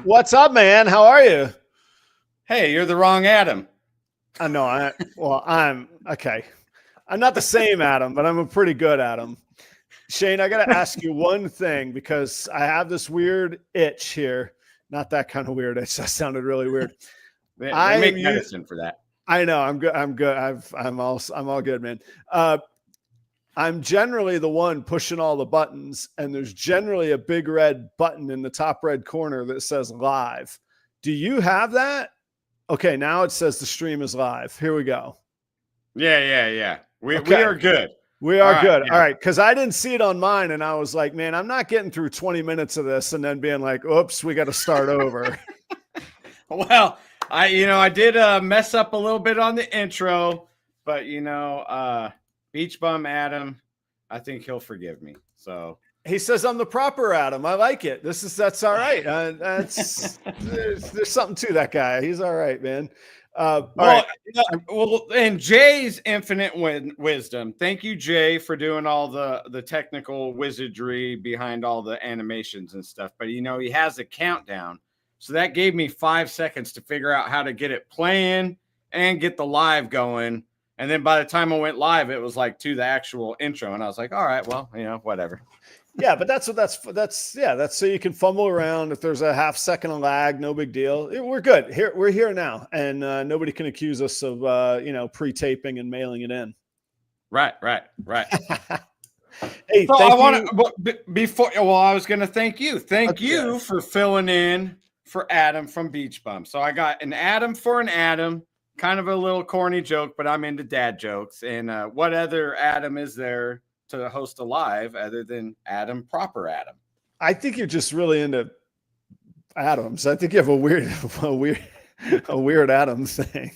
What's up, man? How are you? Hey, you're the wrong Adam. I know. I'm okay. I'm not the same Adam, but I'm a pretty good Adam. Shane, I got to ask you one thing because I have this weird itch here. Not that kind of weird itch. That sounded really weird. They make medicine for that. I know. I'm good. I'm good. I'm all good, man. I'm generally the one pushing all the buttons, and there's generally a big red button in the top red corner that says live. Do you have that? Okay, now it says the stream is live. Here we go. Yeah. We are good. We are good. Yeah. All right, because I didn't see it on mine, and I was like, man, I'm not getting through 20 minutes of this and then being like, oops, we got to start over. Well, I did mess up a little bit on the intro, but Beach Bum Adam, I think he'll forgive me. So he says I'm the proper Adam. I like it. That's all right. There's something to that guy. He's all right, man. All right. And Jay's infinite wisdom. Thank you, Jay, for doing all the technical wizardry behind all the animations and stuff. But he has a countdown, so that gave me 5 seconds to figure out how to get it playing and get the live going. And then by the time I went live, it was like to the actual intro. And I was like, all right, well, whatever. Yeah, but that's so you can fumble around. If there's a half second of lag, no big deal. We're good. We're here now. And nobody can accuse us of, pre-taping and mailing it in. Right. Hey, so I was going to thank you. Thank you for filling in for Adam from Beach Bum. So I got an Adam for an Adam. Kind of a little corny joke, but I'm into dad jokes. And what other Adam is there to host a live other than Adam, proper Adam? I think you're just really into Adams. I think you have a weird Adam thing.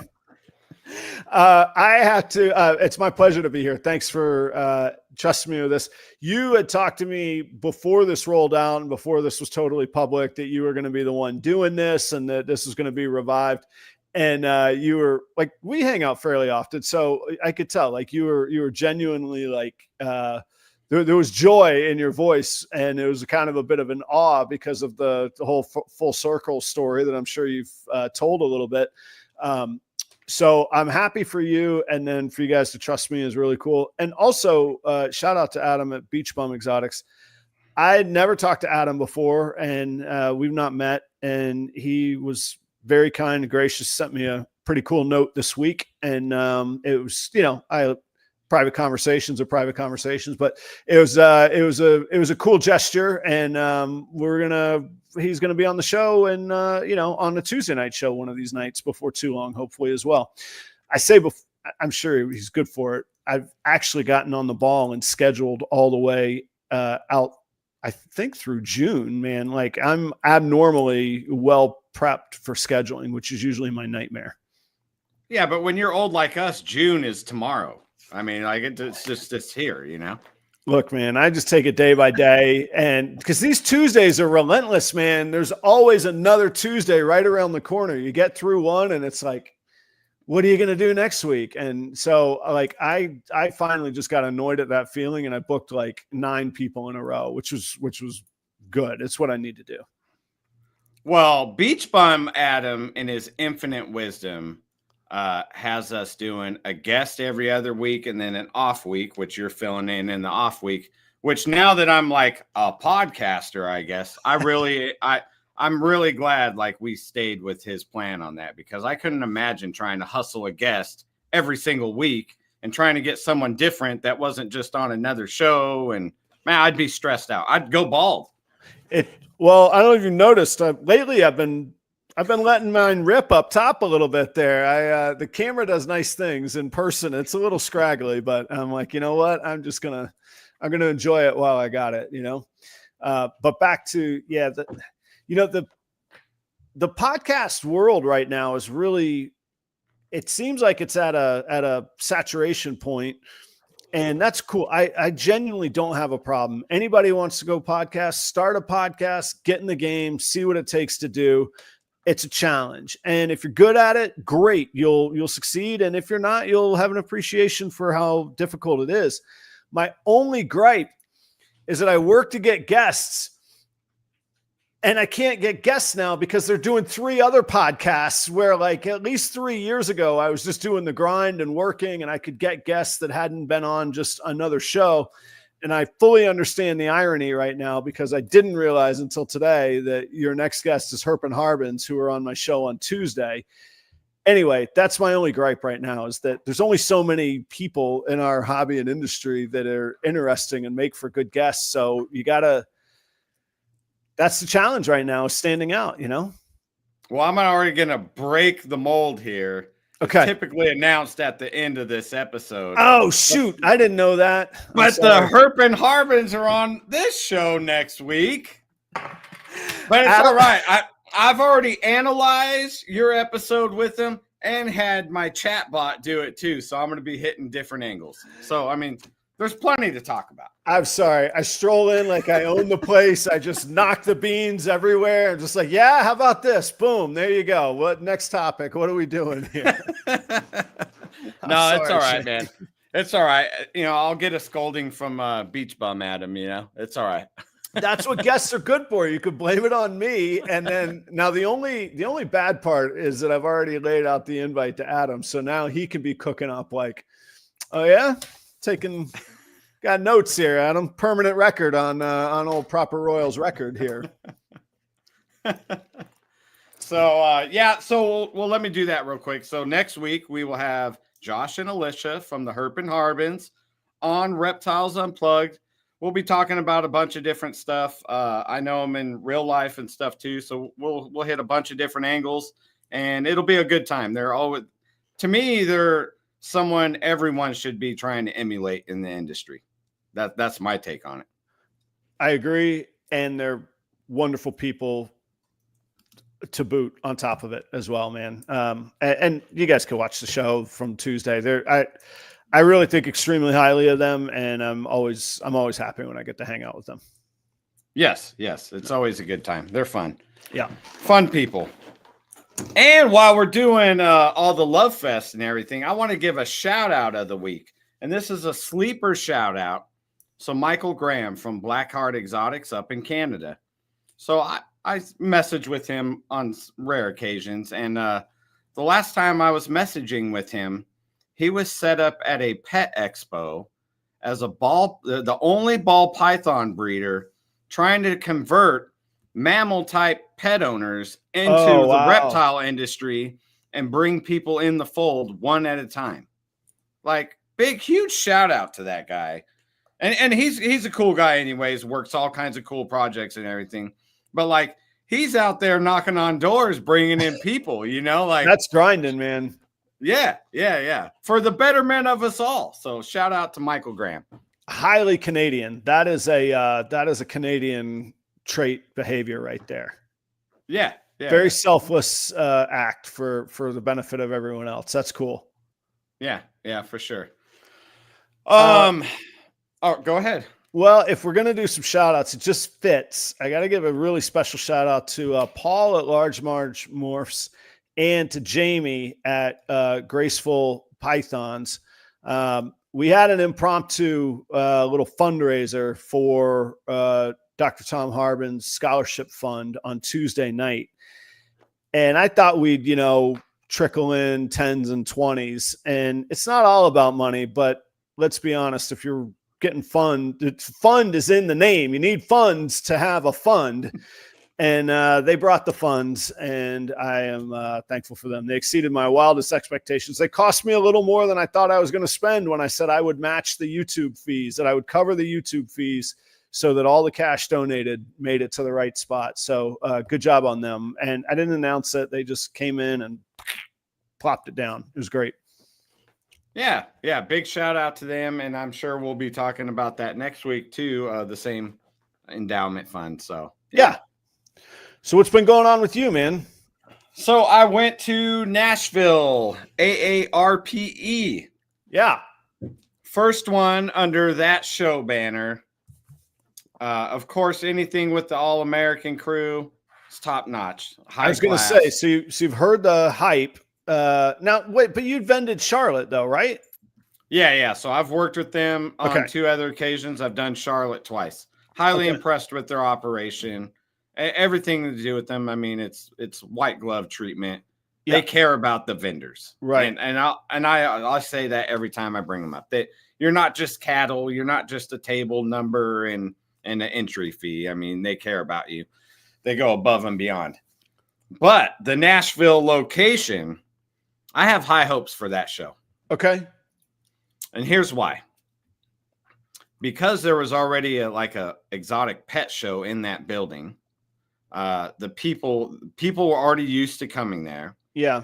I have to. It's my pleasure to be here. Thanks for trusting me with this. You had talked to me before this rolled out and before this was totally public that you were going to be the one doing this and that this was going to be revived. And you were like, we hang out fairly often, so I could tell like you were genuinely like there was joy in your voice, and it was kind of a bit of an awe because of the whole full circle story that I'm sure you've told a little bit. So I'm happy for you, and then for you guys to trust me is really cool. And also shout out to Adam at Beach Bum Xotics. I had never talked to Adam before, and we've not met, and he was very kind and gracious, sent me a pretty cool note this week. And it was, private conversations, but it was a cool gesture. And he's going to be on the show and, on the Tuesday night show, one of these nights before too long, hopefully as well. I'm sure he's good for it. I've actually gotten on the ball and scheduled all the way out, I think through June, man. Like I'm abnormally well prepped for scheduling, which is usually my nightmare. Yeah, but when you're old like us, June is tomorrow. I mean, like it's here, Look, man, I just take it day by day, and because these Tuesdays are relentless, man. There's always another Tuesday right around the corner. You get through one, and it's like, what are you going to do next week? And so like, I finally just got annoyed at that feeling, and I booked like 9 people in a row, which was good. It's what I need to do. Well, Beach Bum Adam, in his infinite wisdom, has us doing a guest every other week and then an off week, which you're filling in the off week, which now that I'm like a podcaster, I guess I'm really glad like we stayed with his plan on that, because I couldn't imagine trying to hustle a guest every single week and trying to get someone different that wasn't just on another show. And man, I'd be stressed out. I'd go bald. Well, I don't know if you noticed lately I've been letting mine rip up top a little bit there. The camera does nice things in person. It's a little scraggly, but I'm like, you know what? I'm going to enjoy it while I got it, but back to, the podcast world right now is really, it seems like it's at a saturation point. And that's cool. I genuinely don't have a problem. Anybody who wants to go podcast, start a podcast, get in the game, see what it takes to do. It's a challenge. And if you're good at it, great. You'll succeed. And if you're not, you'll have an appreciation for how difficult it is. My only gripe is that I work to get guests And I can't get guests now because they're doing 3 other podcasts where, like, at least 3 years ago, I was just doing the grind and working and I could get guests that hadn't been on just another show. And I fully understand the irony right now because I didn't realize until today that your next guest is Herp and Harbins, who are on my show on Tuesday. Anyway, that's my only gripe right now, is that there's only so many people in our hobby and industry that are interesting and make for good guests. So you gotta, that's the challenge right now, is standing out, you know? Well, I'm already going to break the mold here. Okay. It's typically announced at the end of this episode. Oh, shoot. I didn't know that. But the Herp and Harbins are on this show next week. But it's all right. I've already analyzed your episode with them and had my chat bot do it too. So I'm going to be hitting different angles. So, I mean, there's plenty to talk about. I'm sorry. I stroll in like I own the place. I just knock the beans everywhere. I'm just like, yeah, how about this? Boom. There you go. What next topic? What are we doing here? No, it's all right, man. It's all right. You know, I'll get a scolding from Beach Bum Adam, you know, it's all right. That's what guests are good for. You could blame it on me. And then now the only bad part is that I've already laid out the invite to Adam. So now he can be cooking up like, oh yeah, got notes here, Adam. Permanent record on old Proper Royals record here. So well, let me do that real quick. So next week we will have Josh and Alicia from the Herp and Harbins on Reptiles Unplugged. We'll be talking about a bunch of different stuff. I know them in real life and stuff too. So we'll hit a bunch of different angles and it'll be a good time. They're always, to me, they're someone everyone should be trying to emulate in the industry. That's my take on it. I agree. And they're wonderful people to boot on top of it as well, man. And you guys can watch the show from Tuesday. I really think extremely highly of them, and I'm always happy when I get to hang out with them. Yes. It's always a good time. They're fun. Yeah. Fun people. And while we're doing all the Love Fest and everything, I want to give a shout out of the week. And this is a sleeper shout out. So Michael Graham from Blackheart Exotics up in Canada. So I message with him on rare occasions. And the last time I was messaging with him, he was set up at a pet expo as the only ball python breeder trying to convert mammal type pet owners into the reptile industry and bring people in the fold one at a time. Like, huge shout out to that guy. And he's a cool guy anyways, works all kinds of cool projects and everything. But like, he's out there knocking on doors, bringing in people, you know, like that's grinding, man. Yeah. For the betterment of us all. So shout out to Michael Graham. Highly Canadian. That is a Canadian trait behavior right there. Yeah. Very selfless act for the benefit of everyone else. That's cool. Yeah, for sure. Go ahead. Well, if we're going to do some shout outs, it just fits. I got to give a really special shout out to Paul at Large Marge Morphs and to Jamie at Graceful Pythons. We had an impromptu little fundraiser for Dr. Tom Harbin's scholarship fund on Tuesday night. And I thought we'd, trickle in 10s and 20s. And it's not all about money, but let's be honest, if you're getting fund is in the name. You need funds to have a fund. And they brought the funds, and I am thankful for them. They exceeded my wildest expectations. They cost me a little more than I thought I was going to spend when I said I would match the YouTube fees, that I would cover the YouTube fees so that all the cash donated made it to the right spot. So good job on them. And I didn't announce it. They just came in and plopped it down. It was great. Yeah. Big shout out to them. And I'm sure we'll be talking about that next week too. The same endowment fund. So yeah. So what's been going on with you, man? So I went to Nashville, AARPE. Yeah. First one under that show banner. Of course, anything with the All-American crew is top notch. I was going to say, so you've heard the hype. Now, wait, but you'd vended Charlotte though, right? Yeah. So I've worked with them on 2 other occasions. I've done Charlotte twice. Highly impressed with their operation. everything to do with them. I mean, it's white glove treatment. Yeah. They care about the vendors, right? And I say that every time I bring them up. That you're not just cattle. You're not just a table number and an entry fee. I mean, they care about you. They go above and beyond. But the Nashville location, I have high hopes for that show. Okay. And here's why. Because there was already a exotic pet show in that building. The people were already used to coming there. Yeah.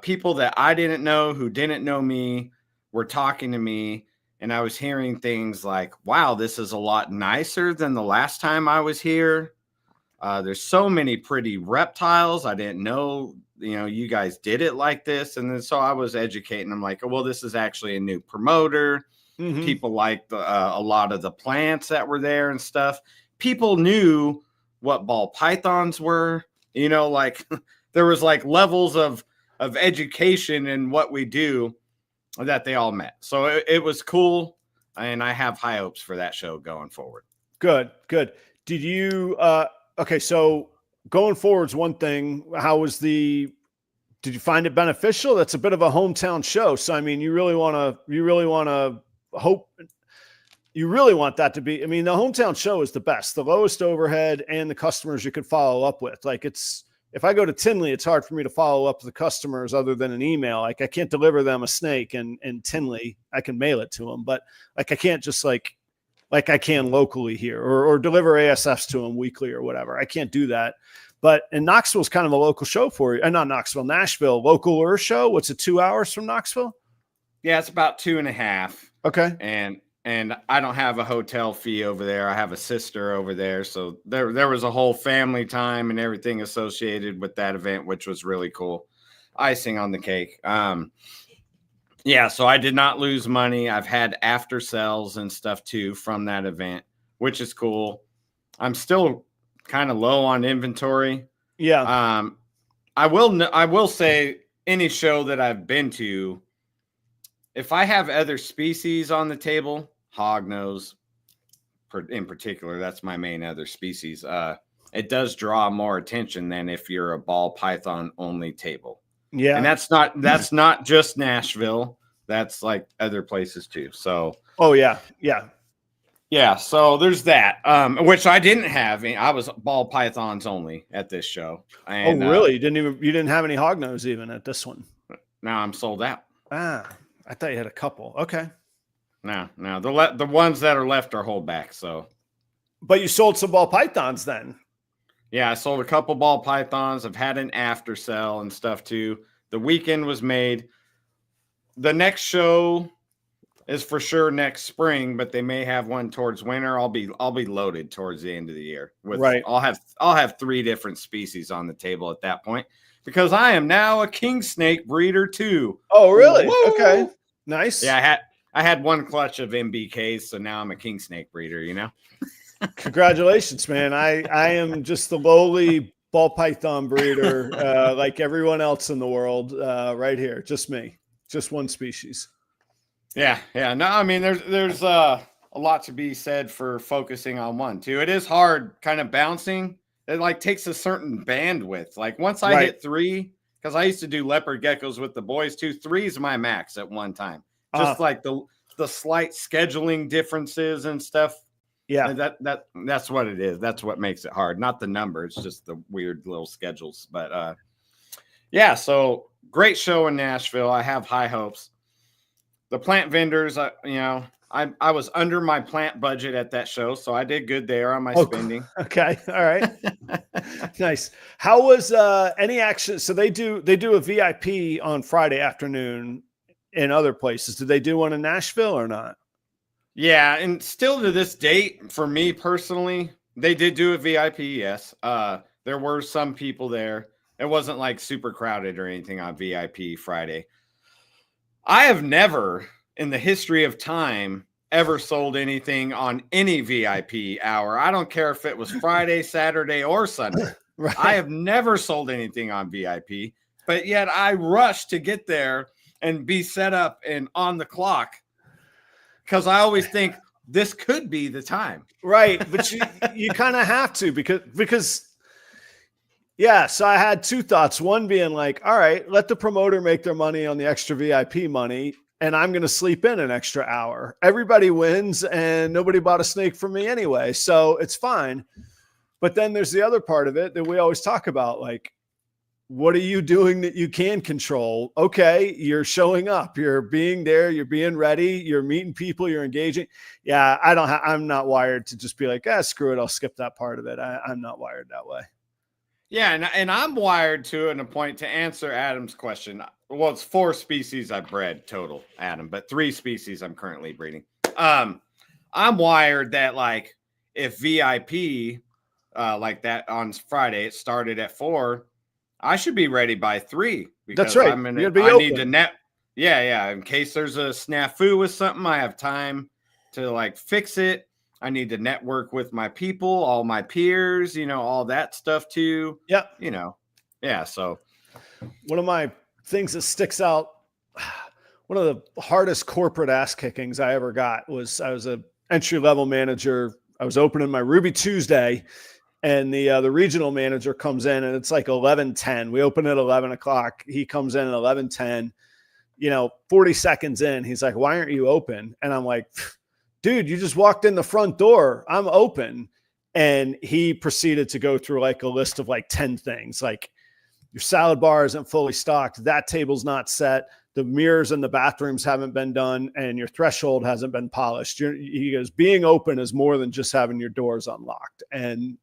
People that I didn't know, who didn't know me, were talking to me, and I was hearing things like, wow, this is a lot nicer than the last time I was here. There's so many pretty reptiles. I didn't know, you guys did it like this. And then so I was educating them like, well, this is actually a new promoter. Mm-hmm. People liked a lot of the plants that were there and stuff. People knew what ball pythons were, like there was like levels of education in what we do that they all met. So it was cool. And I have high hopes for that show going forward. Good. Did you, okay. So going forward's one thing. Did you find it beneficial? That's a bit of a hometown show. So, I mean, you really want to hope, you really want that to be, I mean, the hometown show is the best, the lowest overhead, and the customers you could follow up with. Like if I go to Tinley, it's hard for me to follow up with the customers other than an email. Like I can't deliver them a snake in Tinley. I can mail it to them, but like I can't just like I can locally here or deliver ASFs to them weekly or whatever. I can't do that. But in Knoxville's kind of a local show for you. And not Knoxville, Nashville, localer show. What's it, 2 hours from Knoxville? Yeah, it's about 2.5. Okay. And I don't have a hotel fee over there. I have a sister over there. So there was a whole family time and everything associated with that event, which was really cool. Icing on the cake. Yeah, so I did not lose money. I've had after sales and stuff too from that event, which is cool. I'm still kind of low on inventory. Yeah. I will say any show that I've been to, if I have other species on the table, hognose in particular, that's my main other species. It does draw more attention than if you're a ball python only table. Yeah. And that's not just Nashville. That's like other places too. So, oh yeah. Yeah. Yeah. So there's that, which I didn't have. I was ball pythons only at this show. And, really? You didn't have any hognose even at this one. Now I'm sold out. I thought you had a couple. Okay. No, the ones that are left are holdback. So, but you sold some ball pythons then. Yeah, I sold a couple ball pythons. I've had an after sell and stuff too. The weekend was made. The next show is for sure next spring, but they may have one towards winter. I'll be loaded towards the end of the year. Right. I'll have 3 different species on the table at that point because I am now a king snake breeder too. Oh, really? Woo! Okay. Nice. Yeah, I had one clutch of MBKs, so now I'm a king snake breeder, Congratulations, man. I am just the lowly ball python breeder, like everyone else in the world, right here. Just me. Just one species. Yeah. No, I mean, there's a lot to be said for focusing on one too. It is hard kind of bouncing. It like takes a certain bandwidth. Like once I hit 3, because I used to do leopard geckos with the boys too. 3 is my max at one time. Just like the slight scheduling differences and stuff. Yeah, that's what it is. That's what makes it hard. Not the number. It's just the weird little schedules. But yeah, so great show in Nashville. I have high hopes. The plant vendors, I was under my plant budget at that show, so I did good there on my spending. Okay, all right, nice. How was any action? So they do a VIP on Friday afternoon in other places. Did they do one in Nashville or not? Yeah, and still to this date, for me personally, they did do a VIP, yes. There were some people there. It wasn't like super crowded or anything on VIP Friday. I have never, in the history of time, ever sold anything on any VIP hour. I don't care if it was Friday, Saturday, or Sunday. Right. I have never sold anything on VIP, but yet I rushed to get there and be set up and on the clock. Because I always think, this could be the time. Right. But you kind of have to because yeah. So I had two thoughts. One being like, all right, let the promoter make their money on the extra VIP money, and I'm going to sleep in an extra hour. Everybody wins, and nobody bought a snake from me anyway. So it's fine. But then there's the other part of it that we always talk about. Like, what are you doing that you can control? Okay. You're showing up, you're being there, you're being ready, you're meeting people, you're engaging. Yeah. I'm not wired to just be like, screw it, I'll skip that part of it. I'm not wired that way. Yeah, and I'm wired to a point to answer Adam's question. Well, it's 4 species I've bred total, Adam, but 3 species I'm currently breeding. I'm wired that, like, if VIP like that on Friday, it started at 4, I should be ready by 3. That's right. I need to net. Yeah. In case there's a snafu with something, I have time to like fix it. I need to network with my people, all my peers, all that stuff too. Yeah. Yeah. So one of my things that sticks out, one of the hardest corporate ass kickings I ever got was I was an entry-level manager. I was opening my Ruby Tuesday, and the regional manager comes in, and it's like 11:10. We open at 11 o'clock. He comes in at 11:10, 40 seconds in, he's like, why aren't you open? And I'm like, dude, you just walked in the front door. I'm open. And he proceeded to go through like a list of like 10 things. Like, your salad bar isn't fully stocked. That table's not set. The mirrors in the bathrooms haven't been done, and your threshold hasn't been polished. He goes, being open is more than just having your doors unlocked. And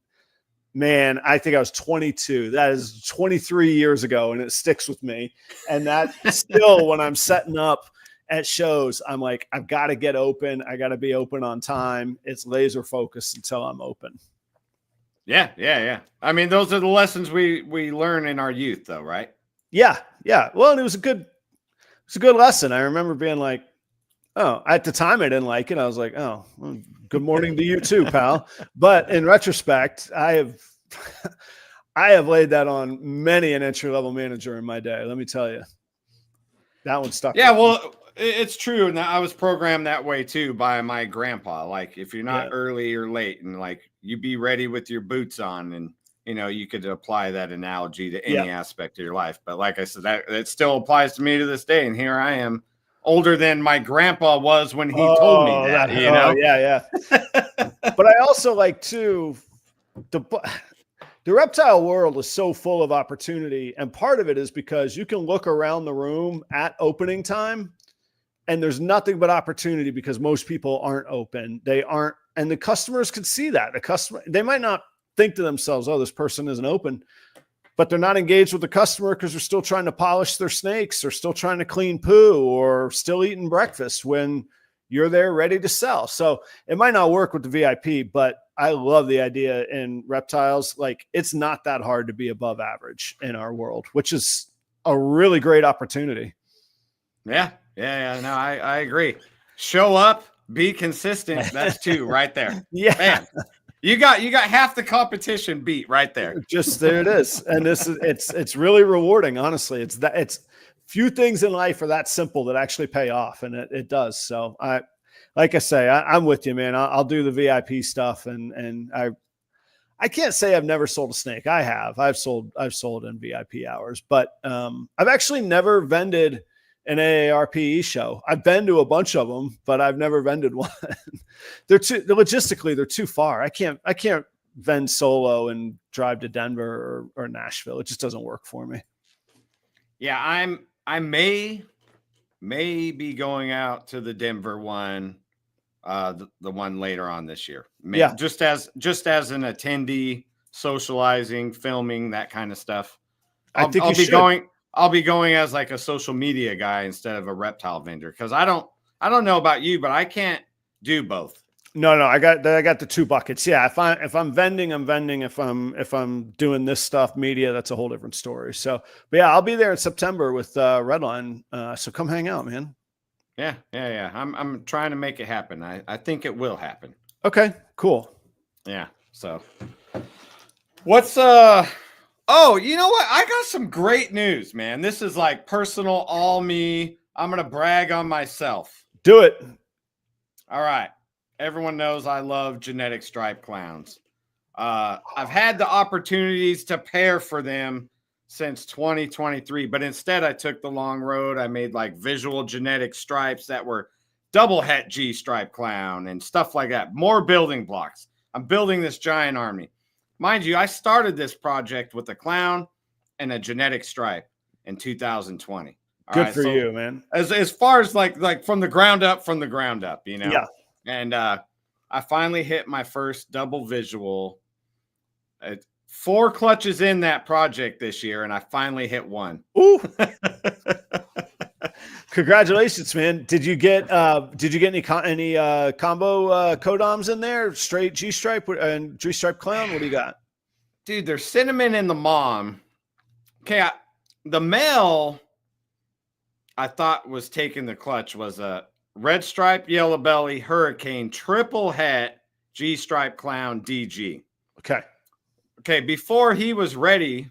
man, I think I was 22. That is 23 years ago, and it sticks with me. And that still, when I'm setting up at shows, I'm like, I've got to get open. I got to be open on time. It's laser focused until I'm open. Yeah. I mean, those are the lessons we learn in our youth, though, right? Yeah. Well, and it was a good lesson. I remember being like, oh, at the time I didn't like it. I was like, oh, well, good morning to you too, pal. But in retrospect, I have laid that on many an entry-level manager in my day. Let me tell you, that one stuck. Yeah, well, it's true. And I was programmed that way too by my grandpa. Like, if you're not early or late, and like, you be ready with your boots on, and you could apply that analogy to any aspect of your life. But like I said, that still applies to me to this day. And here I am, older than my grandpa was when he told me that. Yeah. But I also like too, the reptile world is so full of opportunity, and part of it is because you can look around the room at opening time, and there's nothing but opportunity because most people aren't open. They aren't, and the customers can see that. They might not think to themselves, oh, this person isn't open, but they're not engaged with the customer because they're still trying to polish their snakes, or still trying to clean poo, or still eating breakfast when you're there ready to sell. So it might not work with the VIP, but I love the idea in reptiles. Like, it's not that hard to be above average in our world, which is a really great opportunity. Yeah. No, I agree. Show up, be consistent. That's 2 right there. Yeah. Man, you got half the competition beat right there. Just there it is. And it's really rewarding. Honestly, it's few things in life are that simple that actually pay off, and it does. So like I say, I'm with you, man. I'll do the VIP stuff, and I can't say I've never sold a snake. I have. I've sold in VIP hours, but I've actually never vended an AARPE show. I've been to a bunch of them, but I've never vended one. Logistically, they're too far. I can't vend solo and drive to Denver or Nashville. It just doesn't work for me. Yeah, I may be going out to the Denver one, the one later on this year. Just as an attendee, socializing, filming, that kind of stuff. I'll be going as like a social media guy instead of a reptile vendor, because I don't know about you, but I can't do both. No, I got the 2 buckets. Yeah, if I'm vending, I'm vending. If I'm doing this stuff, media, that's a whole different story. So, but yeah, I'll be there in September with Redline. So come hang out, man. Yeah. I'm trying to make it happen. I think it will happen. Okay, cool. Yeah. So, what's oh, you know what? I got some great news, man. This is like personal, all me. I'm gonna brag on myself. Do it. All right. everyone knows I love genetic stripe clowns. I've had the opportunities to pair for them since 2023, but instead I took the long road. I made like visual genetic stripes that were double het G stripe clown and stuff like that. More building blocks. I'm building this giant army. Mind you, I started this project with a clown and a genetic stripe in 2020. Good for you, man. As far as like from the ground up, you know? Yeah. And I finally hit my first double visual. 4 clutches in that project this year, and I finally hit one. Ooh. Congratulations, man. Did you get any combo codoms in there? Straight G stripe and G stripe clown? What do you got? Dude, there's cinnamon in the mom. Okay, the male I thought was taking the clutch was a red stripe, yellow belly, hurricane, triple het, G stripe clown, DG. Okay, before he was ready,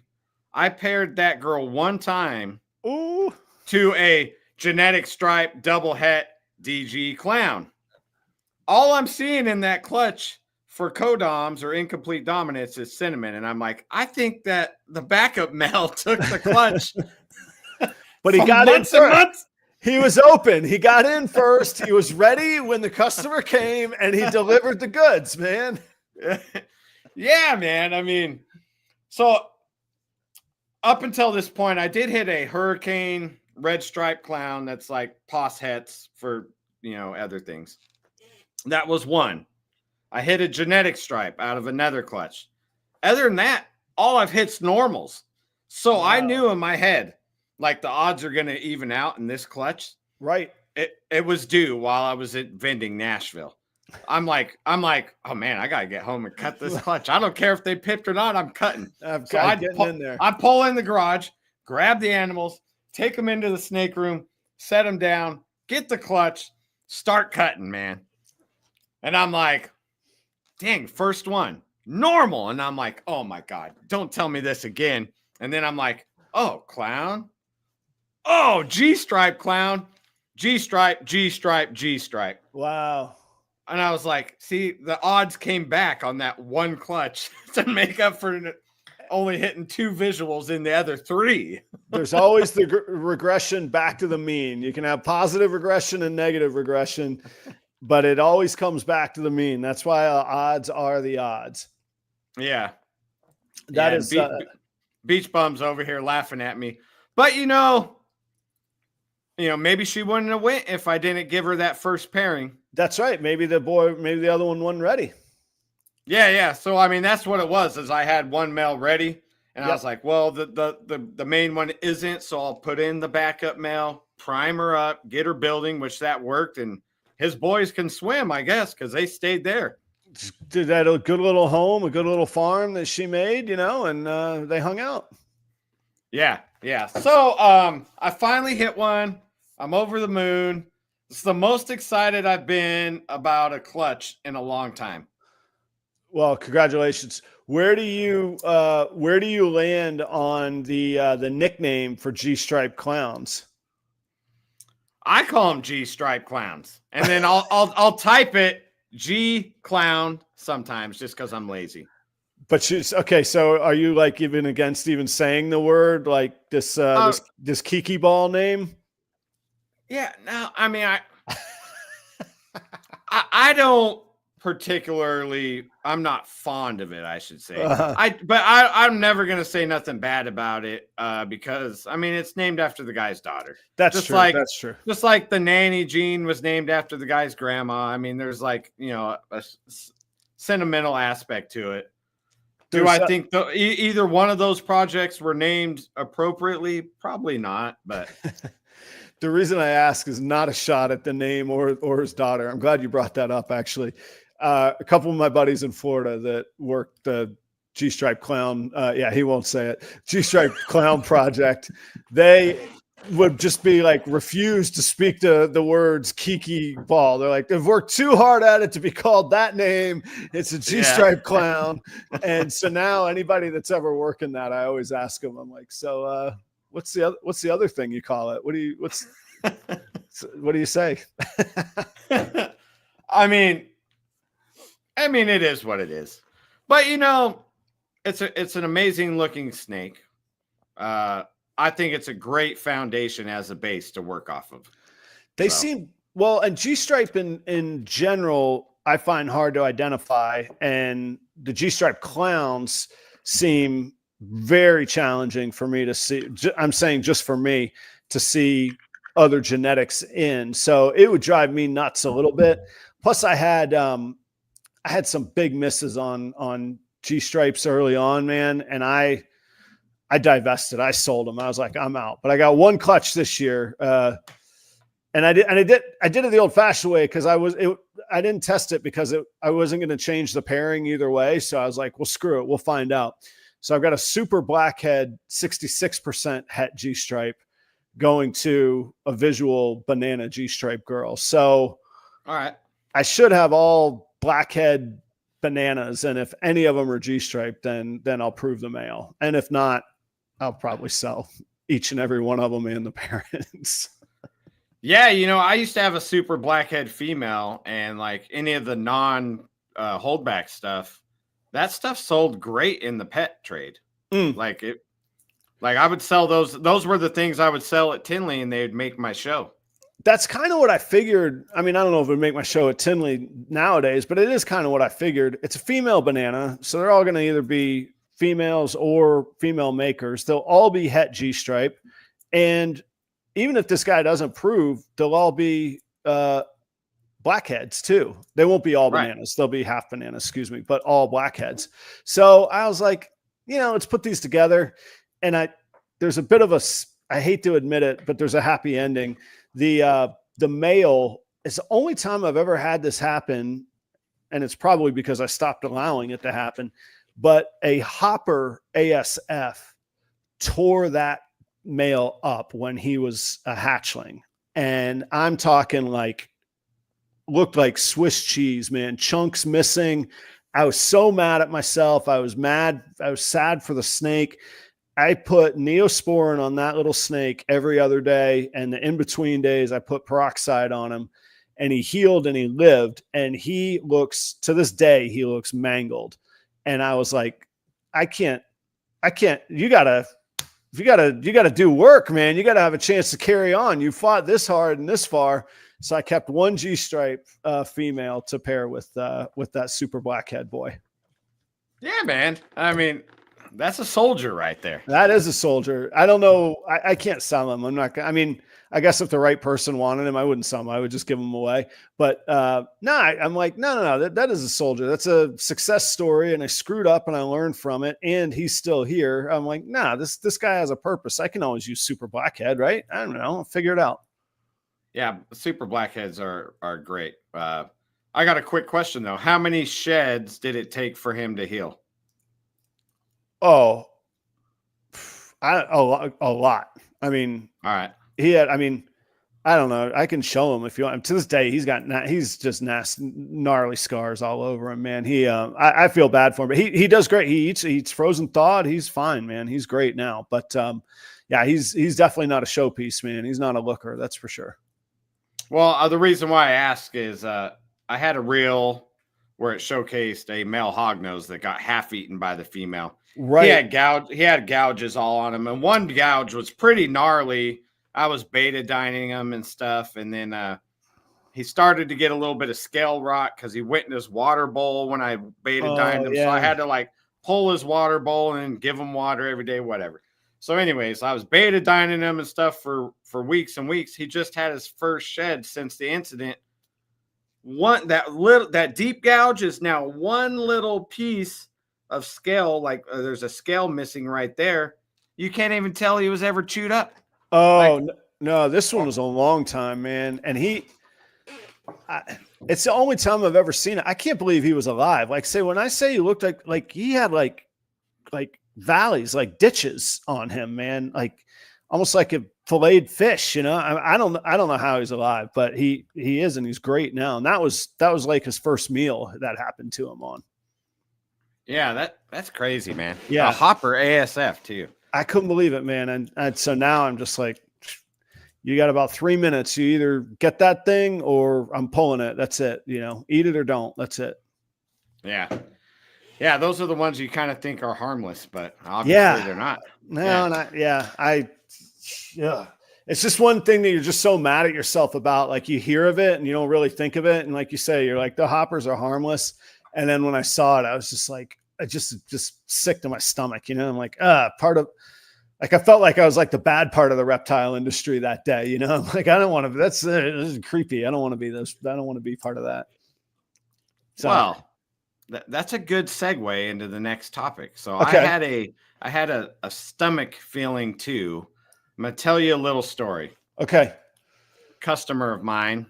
I paired that girl one time to a genetic stripe, double het, DG clown. All I'm seeing in that clutch for codoms or incomplete dominance is cinnamon. And I'm like, I think that the backup male took the clutch. But he got in first. He was open. He got in first. He was ready when the customer came, and he delivered the goods, man. Yeah, man. I mean, so up until this point, I did hit a hurricane red stripe clown that's like pos hets for, other things. That was one. I hit a genetic stripe out of another clutch. Other than that, all I've hit's normals. So wow. I knew in my head, like the odds are going to even out in this clutch. Right. It was due while I was at vending Nashville. I'm like, oh man, I got to get home and cut this clutch. I don't care if they pipped or not. I'm cutting. I pull in the garage, grab the animals, take them into the snake room, set them down, get the clutch, start cutting, man. And I'm like, dang, first one, normal. And I'm like, oh my God, don't tell me this again. And then I'm like, oh, clown. Oh, G-stripe clown, G-stripe, G-stripe, G-stripe. Wow. And I was like, see, the odds came back on that one clutch to make up for only hitting 2 visuals in the other 3. There's always the regression back to the mean. You can have positive regression and negative regression, but it always comes back to the mean. That's why odds are the odds. Yeah. That is Beach Bum's over here laughing at me. But, maybe she wouldn't have went if I didn't give her that first pairing. That's right. Maybe the other one wasn't ready. Yeah. So, I mean, that's what it was, is I had one male ready. And I was like, well, the main one isn't. So I'll put in the backup male, prime her up, get her building, which that worked. And his boys can swim, I guess, because they stayed there. Did that a good little home, a good little farm that she made, and they hung out. Yeah. So I finally hit one. I'm over the moon. It's the most excited I've been about a clutch in a long time. Well, congratulations. Where do you land on the nickname for G-stripe clowns? I call them G-stripe clowns, and then I'll type it G clown sometimes just because I'm lazy. But she's okay. So are you like even against even saying the word like this Kiki ball name? Yeah. No, I mean, I don't particularly, I'm not fond of it, I should say. I'm never going to say nothing bad about it because, I mean, it's named after the guy's daughter. That's true. That's true. Just like the nanny gene was named after the guy's grandma. I mean, there's like, a sentimental aspect to it. Do I think either one of those projects were named appropriately? Probably not, but... The reason I ask is not a shot at the name or his daughter. I'm glad you brought that up, actually. A couple of my buddies in Florida that worked the G-stripe clown, he won't say it, G-stripe clown project, they would just be like refused to speak to the words Kiki ball. They're like, they've worked too hard at it to be called that name. It's a G-stripe clown. And so now anybody that's ever working that, I always ask them, I'm like, so what's the other thing you call it? What do you say? I mean, I mean, it is what it is. But, you know, it's an amazing looking snake. I think it's a great foundation as a base to work off of. They seem well, and G-stripe in general, I find hard to identify, and the G-stripe clowns seem very challenging for me to see. I'm saying just for me to see other genetics in, so it would drive me nuts a little bit. Plus, I had some big misses on G-stripes early on, man, and I divested. I sold them. I was like, I'm out. But I got one clutch this year. And I did it the old fashioned way because I didn't test it because I wasn't going to change the pairing either way. So I was like, well, screw it. We'll find out. So I've got a super blackhead, 66% het G-stripe going to a visual banana G-stripe girl. So all right, I should have all blackhead bananas. And if any of them are G-stripe, then I'll prove the male. And if not, I'll probably sell each and every one of them and the parents. Yeah, you know, I used to have a super blackhead female, and like any of the non holdback stuff, that stuff sold great in the pet trade. Like I would sell those. Those were the things I would sell at Tinley, and they'd make my show. That's kind of what I figured. I mean, I don't know if it would make my show at Tinley nowadays, but it is kind of what I figured. It's a female banana, so they're all going to either be females or female makers. They'll all be het G-stripe, and even if this guy doesn't prove, they'll all be blackheads too. They won't be all bananas. They'll be half bananas, excuse me, but all blackheads. So I was like, you know, let's put these together. And there's a bit of I hate to admit it, but there's a happy ending. The male is the only time I've ever had this happen. And it's probably because I stopped allowing it to happen, but a hopper ASF tore that male up when he was a hatchling, and I'm talking like looked like Swiss cheese, man. Chunks missing. I was so mad at myself. I was mad. I was sad for the snake. I put Neosporin on that little snake every other day, and the in-between days I put peroxide on him, and he healed and he lived, and he looks, to this day, he looks mangled. And I was like, I can't, you gotta do work, man. You gotta have a chance to carry on. You fought this hard and this far. So I kept one G-stripe female to pair with that super blackhead boy. Yeah, man. I mean, that's a soldier right there. That is a soldier. I don't know. I can't sell him. I'm not gonna, I mean, I guess if the right person wanted him, I wouldn't sell him. I would just give him away. But I'm like, no. That is a soldier. That's a success story. And I screwed up and I learned from it. And he's still here. I'm like, this guy has a purpose. I can always use super blackhead, right? I don't know. I'll figure it out. Yeah, super blackheads are great. I got a quick question though. How many sheds did it take for him to heal? Oh, a lot. I mean, all right. I don't know. I can show him if you want. To this day, he's just nasty, gnarly scars all over him, man. I feel bad for him, but he does great. He eats frozen thawed. He's fine, man. He's great now. But yeah, he's definitely not a showpiece, man. He's not a looker, that's for sure. Well, the reason why I ask is I had a reel where it showcased a male hognose that got half eaten by the female. Right. He had gouges all on him, and one gouge was pretty gnarly. I was betadining him and stuff, and then he started to get a little bit of scale rot because he went in his water bowl when I betadined him. Yeah. So I had to like pull his water bowl and give him water every day, whatever. So anyways, I was betadining him and stuff for weeks and weeks. He just had his first shed since the incident. That deep gouge is now one little piece of scale. Like there's a scale missing right there. You can't even tell he was ever chewed up. Oh, no, this one was a long time, man. And it's the only time I've ever seen it. I can't believe he was alive. Like, when I say he looked like he had like valleys, like ditches on him, man, like almost like a filleted fish, you know. I don't know how he's alive, but he is, and he's great now. And that was like his first meal that happened to him on. Yeah, that's crazy, man. Yeah, a hopper ASF too. I couldn't believe it, man. And so now I'm just like, you got about 3 minutes. You either get that thing or I'm pulling it. That's it. You know, eat it or don't. That's it. Yeah. Yeah. Those are the ones you kind of think are harmless, but obviously they're not. No, yeah. It's just one thing that you're just so mad at yourself about. Like you hear of it and you don't really think of it. And like you say, you're like, the hoppers are harmless. And then when I saw it, I was just like, I just sick to my stomach, you know, I'm like, I felt like I was like the bad part of the reptile industry that day, you know, I'm like, I don't want to, this is creepy. I don't want to be this. I don't want to be part of that. So, well, that's a good segue into the next topic. So okay. I had a stomach feeling too. I'm going to tell you a little story. Okay. Customer of mine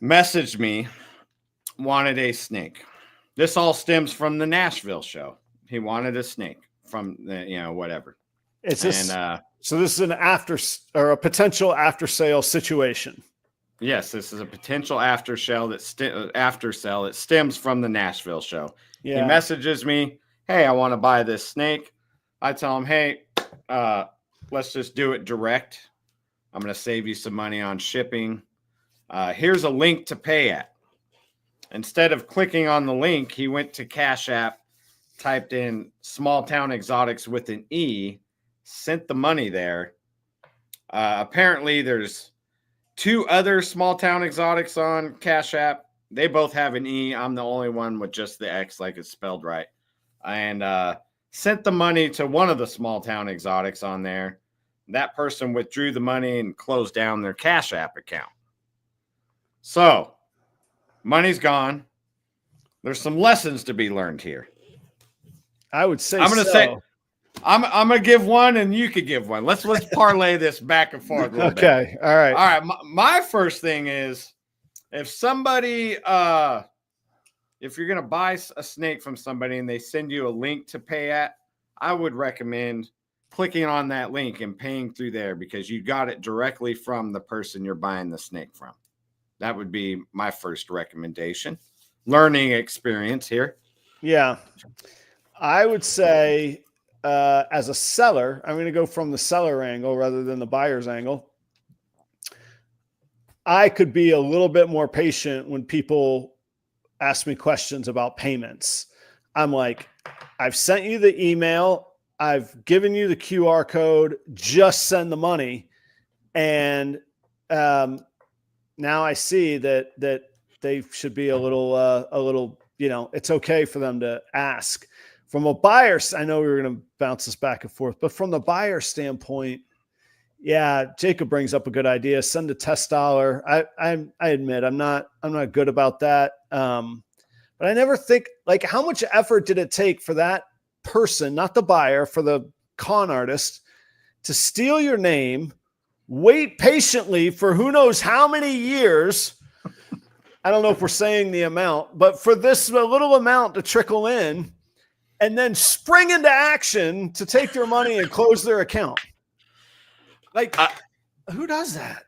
messaged me, wanted a snake. This all stems from the Nashville show. He wanted a snake from the, whatever. It's just, so this is an a potential after sale situation. Yes, this is a potential after sale that stems from the Nashville show. Yeah. He messages me, hey, I want to buy this snake. I tell him, hey, let's just do it direct. I'm going to save you some money on shipping. Here's a link to pay at. Instead of clicking on the link, he went to Cash App, typed in Small Town Xotics with an E, sent the money there. Apparently, there's 2 other Small Town Xotics on Cash App. They both have an E. I'm the only one with just the X, like it's spelled right. And sent the money to one of the Small Town Xotics on there. That person withdrew the money and closed down their Cash App account. So, money's gone. There's some lessons to be learned here. I would say I'm going to say, I'm going to give one and you could give one. Let's parlay this back and forth a little bit. Okay. All right. All right. My first thing is if somebody, if you're going to buy a snake from somebody and they send you a link to pay at, I would recommend clicking on that link and paying through there because you got it directly from the person you're buying the snake from. That would be my first recommendation. Learning experience here. Yeah. I would say as a seller, I'm going to go from the seller angle rather than the buyer's angle. I could be a little bit more patient when people ask me questions about payments. I'm like, I've sent you the email. I've given you the QR code. Just send the money. And now I see that they should be a little, it's okay for them to ask. From a buyer, I know we were going to bounce this back and forth, but from the buyer standpoint, yeah, Jacob brings up a good idea. Send a test dollar. I admit I'm not good about that. But I never think like how much effort did it take for that person, not the buyer, for the con artist to steal your name, wait patiently for who knows how many years. I don't know if we're saying the amount, but for this little amount to trickle in and then spring into action to take their money and close their account. Like, who does that?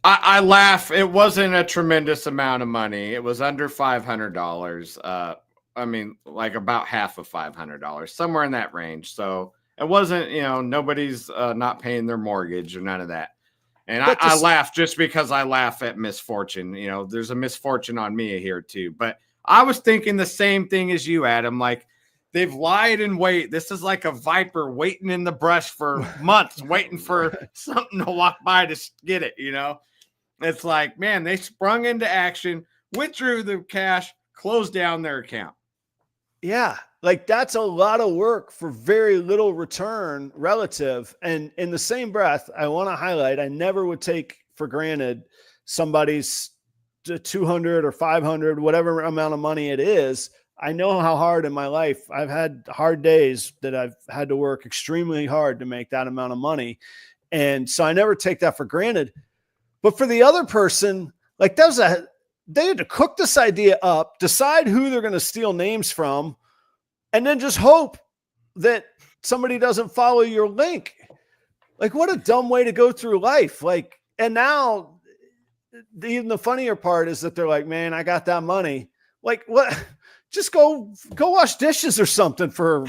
I laugh. It wasn't a tremendous amount of money. It was under $500. I mean, like about half of $500, somewhere in that range. So it wasn't, nobody's not paying their mortgage or none of that. And I laugh just because I laugh at misfortune. There's a misfortune on me here too. But I was thinking the same thing as you, Adam. Like, they've lied in wait. This is like a viper waiting in the brush for months, waiting for something to walk by to get it, It's like, man, they sprung into action, withdrew the cash, closed down their account. Yeah, like that's a lot of work for very little return relative. And in the same breath, I want to highlight, I never would take for granted somebody's 200 or 500, whatever amount of money it is. I know how hard in my life I've had hard days that I've had to work extremely hard to make that amount of money. And so I never take that for granted. But for the other person, like they had to cook this idea up, decide who they're going to steal names from, and then just hope that somebody doesn't follow your link. Like, what a dumb way to go through life. Like, and now even the funnier part is that they're like, man, I got that money. Like, what? Just go wash dishes or something for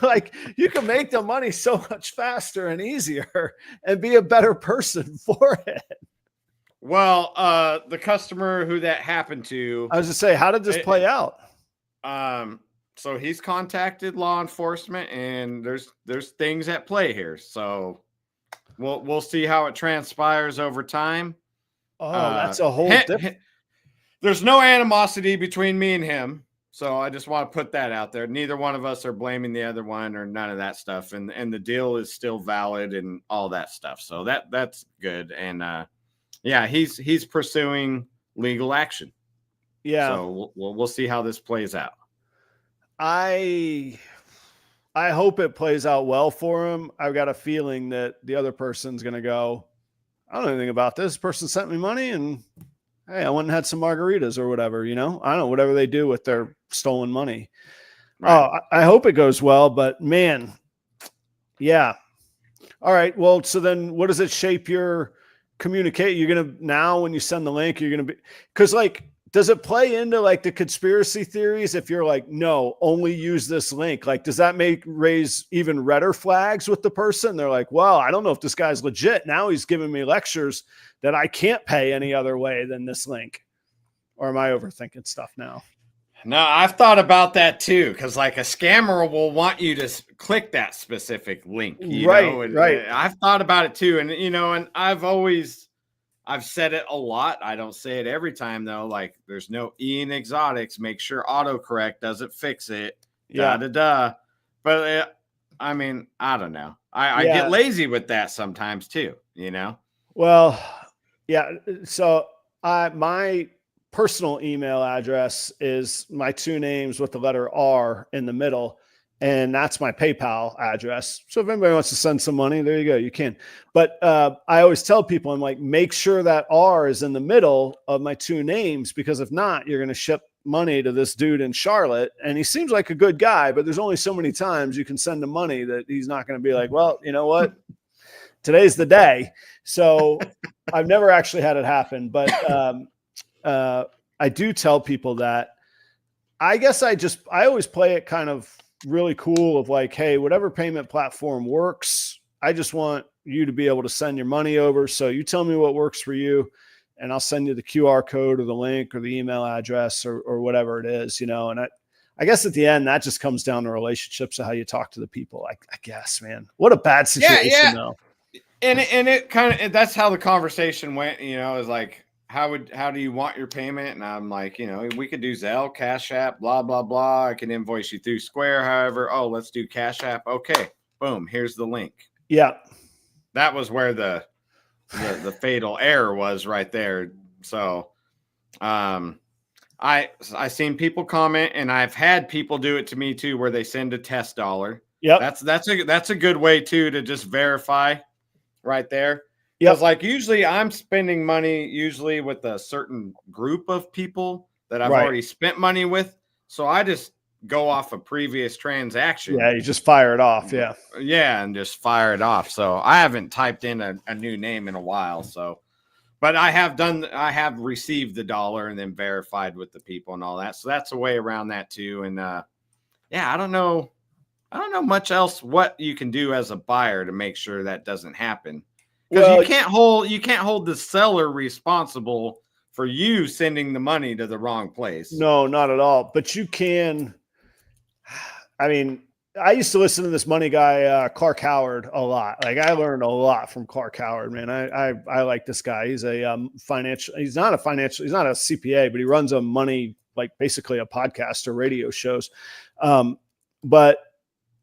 like, you can make the money so much faster and easier and be a better person for it. Well, the customer who that happened to, I was to say, how did this play out? So he's contacted law enforcement, and there's things at play here. So we'll see how it transpires over time. Oh, that's a whole different. There's no animosity between me and him. So I just want to put that out there. Neither one of us are blaming the other one or none of that stuff. And the deal is still valid and all that stuff. So that's good. And yeah, he's pursuing legal action. Yeah. So we'll see how this plays out. I hope it plays out well for him. I've got a feeling that the other person's going to go, I don't know anything about this. This person sent me money and hey, I went and had some margaritas or whatever, I don't know, whatever they do with their stolen money. Right. Oh, I hope it goes well, but man, yeah. All right. Well, so then what does it shape your communicate? You're going to, now when you send the link, you're going to be, because like, does it play into like the conspiracy theories? If you're like, no, only use this link, like, does that raise even redder flags with the person? They're like, well, I don't know if this guy's legit. Now he's giving me lectures that I can't pay any other way than this link. Or am I overthinking stuff now? No, I've thought about that too. Cause like a scammer will want you to click that specific link, right. I've thought about it too. And, and I've said it a lot. I don't say it every time though. Like there's no E in exotics. Make sure autocorrect doesn't fix it. Yeah. But I mean, I don't know. I get lazy with that sometimes too, Well, yeah. So my personal email address is my two names with the letter R in the middle. And that's my PayPal address. So if anybody wants to send some money, there you go. You can. But I always tell people, I'm like, make sure that R is in the middle of my two names, because if not, you're going to ship money to this dude in Charlotte. And he seems like a good guy, but there's only so many times you can send him money that he's not going to be like, well, you know what? Today's the day. So I've never actually had it happen. But I do tell people that I guess I always play it kind of really cool of like, hey, whatever payment platform works, I just want you to be able to send your money over. So you tell me what works for you and I'll send you the QR code or the link or the email address or whatever it is, and I guess at the end, that just comes down to relationships of how you talk to the people. I guess, man, what a bad situation though. And it kind of, that's how the conversation went, is like, how do you want your payment? And I'm like, we could do Zelle, Cash App, blah, blah, blah. I can invoice you through Square. However, let's do Cash App. Okay. Boom. Here's the link. Yeah. That was where the fatal error was right there. So, I seen people comment, and I've had people do it to me too, where they send a test dollar. Yeah. That's a good way too, to just verify right there. Because like usually I'm spending money with a certain group of people that I've already spent money with. So I just go off a previous transaction. Yeah, you just fire it off. Yeah. Yeah, and just fire it off. So I haven't typed in a new name in a while. So, but I have received the dollar and then verified with the people and all that. So that's a way around that too. And yeah, I don't know much else what you can do as a buyer to make sure that doesn't happen. Because you can't hold the seller responsible for you sending the money to the wrong place. No, not at all. But you can. I mean, I used to listen to this money guy, Clark Howard, a lot. Like I learned a lot from Clark Howard, man. I like this guy. He's a he's not a CPA, but he runs a money, like basically a podcast or radio shows. But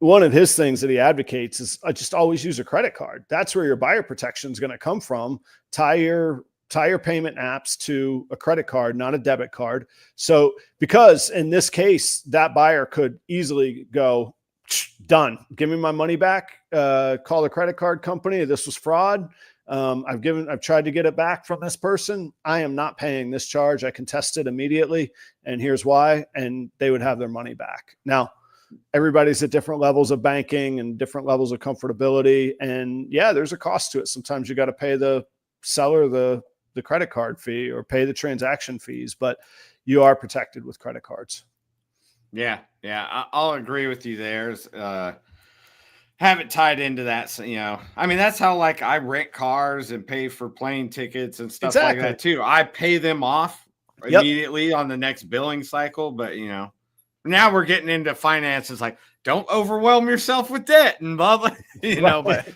one of his things that he advocates is just always use a credit card. That's where your buyer protection is going to come from. Tie your payment apps to a credit card, not a debit card. So, because in this case, that buyer could easily go, done, give me my money back, call the credit card company. This was fraud. I've tried to get it back from this person. I am not paying this charge. I contest it immediately. And here's why. And they would have their money back. Now, everybody's at different levels of banking and different levels of comfortability. And yeah, there's a cost to it. Sometimes you got to pay the seller the credit card fee or pay the transaction fees, but you are protected with credit cards. Yeah. I'll agree with you there. have it tied into that. So, I mean, that's how like I rent cars and pay for plane tickets and stuff like that too. I pay them off immediately on the next billing cycle. But, now we're getting into finances. Like, don't overwhelm yourself with debt and blah, blah, but